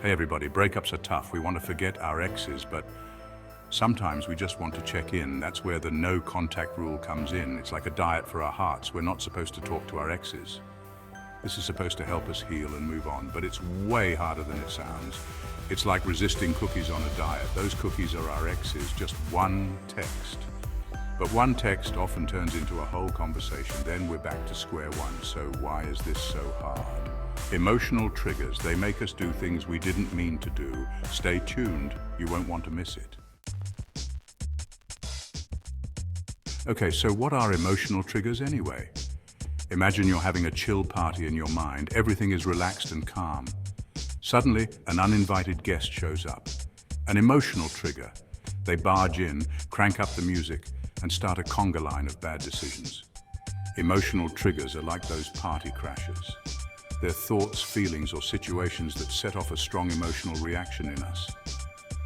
Hey everybody, breakups are tough. We want to forget our exes, but sometimes we just want to check in. That's where the no contact rule comes in. It's like a diet for our hearts. We're not supposed to talk to our exes. This is supposed to help us heal and move on, but it's way harder than it sounds. It's like resisting cookies on a diet. Those cookies are our exes, just one text. But one text often turns into a whole conversation. Then we're back to square one. So why is this so hard? Emotional triggers, they make us do things we didn't mean to do. Stay tuned, you won't want to miss it. Okay, so what are emotional triggers anyway? Imagine you're having a chill party in your mind. Everything is relaxed and calm. Suddenly, an uninvited guest shows up. An emotional trigger. They barge in, crank up the music, and start a conga line of bad decisions. Emotional triggers are like those party crashers. They're thoughts, feelings, or situations that set off a strong emotional reaction in us.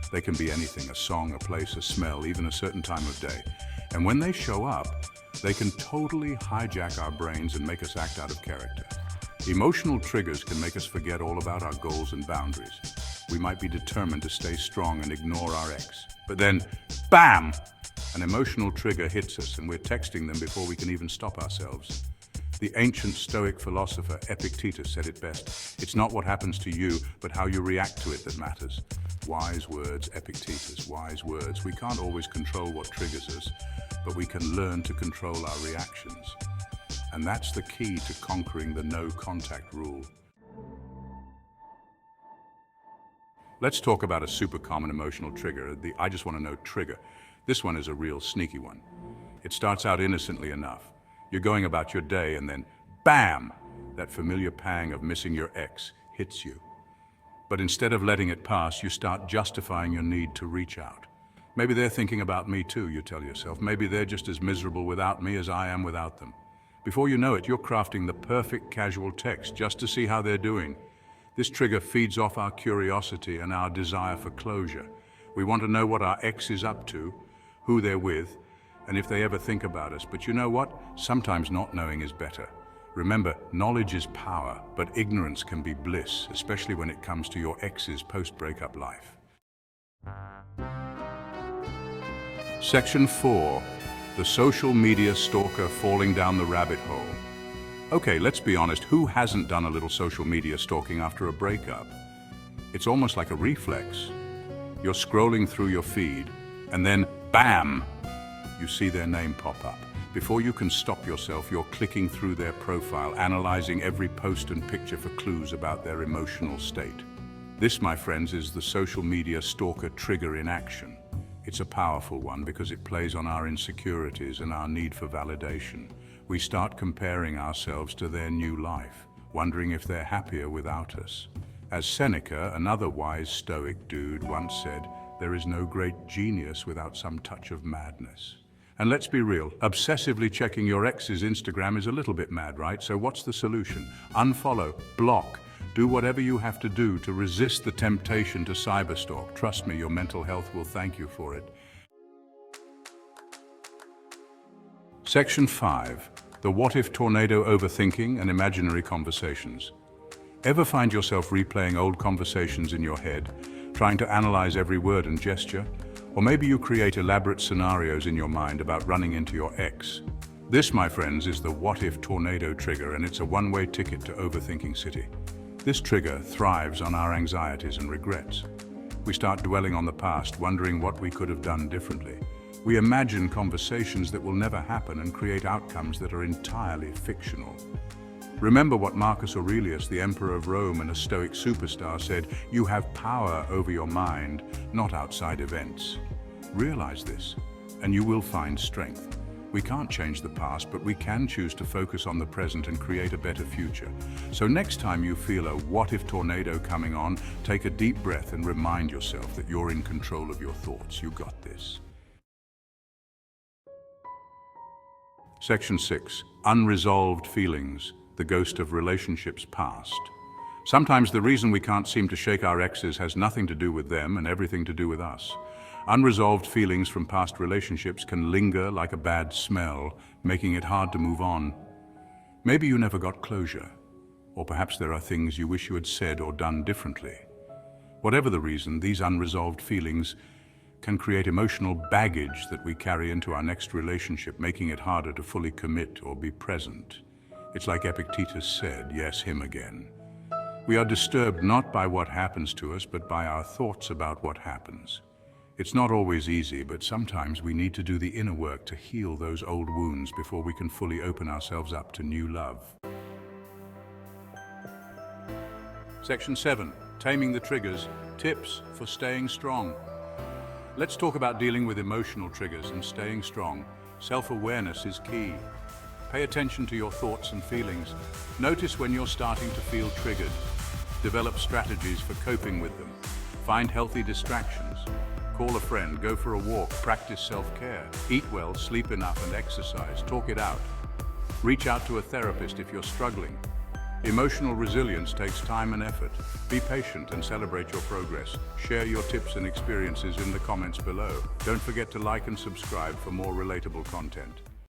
They can be anything, a song, a place, a smell, even a certain time of day. And when they show up, they can totally hijack our brains and make us act out of character. Emotional triggers can make us forget all about our goals and boundaries. We might be determined to stay strong and ignore our ex. But then, bam! An emotional trigger hits us and we're texting them before we can even stop ourselves. The ancient Stoic philosopher Epictetus said it best. It's not what happens to you, but how you react to it that matters. Wise words, Epictetus, wise words. We can't always control what triggers us, but we can learn to control our reactions. And that's the key to conquering the no contact rule. Let's talk about a super common emotional trigger, the I just want to know trigger. This one is a real sneaky one. It starts out innocently enough. You're going about your day and then, bam! That familiar pang of missing your ex hits you. But instead of letting it pass, you start justifying your need to reach out. Maybe they're thinking about me too, you tell yourself. Maybe they're just as miserable without me as I am without them. Before you know it, you're crafting the perfect casual text just to see how they're doing. This trigger feeds off our curiosity and our desire for closure. We want to know what our ex is up to, who they're with, and if they ever think about us. But you know what? Sometimes not knowing is better. Remember, knowledge is power, but ignorance can be bliss, especially when it comes to your ex's post-breakup life. Section 4. The social media stalker falling down the rabbit hole. Okay, let's be honest, who hasn't done a little social media stalking after a breakup? It's almost like a reflex. You're scrolling through your feed, and then, bam! You see their name pop up. Before you can stop yourself, you're clicking through their profile, analyzing every post and picture for clues about their emotional state. This, my friends, is the social media stalker trigger in action. It's a powerful one because it plays on our insecurities and our need for validation. We start comparing ourselves to their new life, wondering if they're happier without us. As Seneca, another wise Stoic dude, once said, "There is no great genius without some touch of madness." And let's be real, obsessively checking your ex's Instagram is a little bit mad, right? So what's the solution? Unfollow, block, do whatever you have to do to resist the temptation to cyberstalk. Trust me, your mental health will thank you for it. Section 5. The what-if tornado overthinking and imaginary conversations. Ever find yourself replaying old conversations in your head, trying to analyze every word and gesture? Or maybe you create elaborate scenarios in your mind about running into your ex. This, my friends, is the what-if tornado trigger, and it's a one-way ticket to overthinking city. This trigger thrives on our anxieties and regrets. We start dwelling on the past, wondering what we could have done differently. We imagine conversations that will never happen and create outcomes that are entirely fictional. Remember what Marcus Aurelius, the Emperor of Rome and a Stoic superstar, said, "You have power over your mind, not outside events." Realize this, and you will find strength. We can't change the past, but we can choose to focus on the present and create a better future. So next time you feel a what-if tornado coming on, take a deep breath and remind yourself that you're in control of your thoughts. You got this. Section 6. Unresolved feelings. The ghost of relationships past. Sometimes the reason we can't seem to shake our exes has nothing to do with them and everything to do with us. Unresolved feelings from past relationships can linger like a bad smell, making it hard to move on. Maybe you never got closure, or perhaps there are things you wish you had said or done differently. Whatever the reason, these unresolved feelings can create emotional baggage that we carry into our next relationship, making it harder to fully commit or be present. It's like Epictetus said, yes, him again. We are disturbed not by what happens to us, but by our thoughts about what happens. It's not always easy, but sometimes we need to do the inner work to heal those old wounds before we can fully open ourselves up to new love. Section 7. Taming the triggers. Tips for staying strong. Let's talk about dealing with emotional triggers and staying strong. Self-awareness is key. Pay attention to your thoughts and feelings. Notice when you're starting to feel triggered. Develop strategies for coping with them. Find healthy distractions. Call a friend, go for a walk, practice self-care. Eat well, sleep enough, and exercise. Talk it out. Reach out to a therapist if you're struggling. Emotional resilience takes time and effort. Be patient and celebrate your progress. Share your tips and experiences in the comments below. Don't forget to like and subscribe for more relatable content.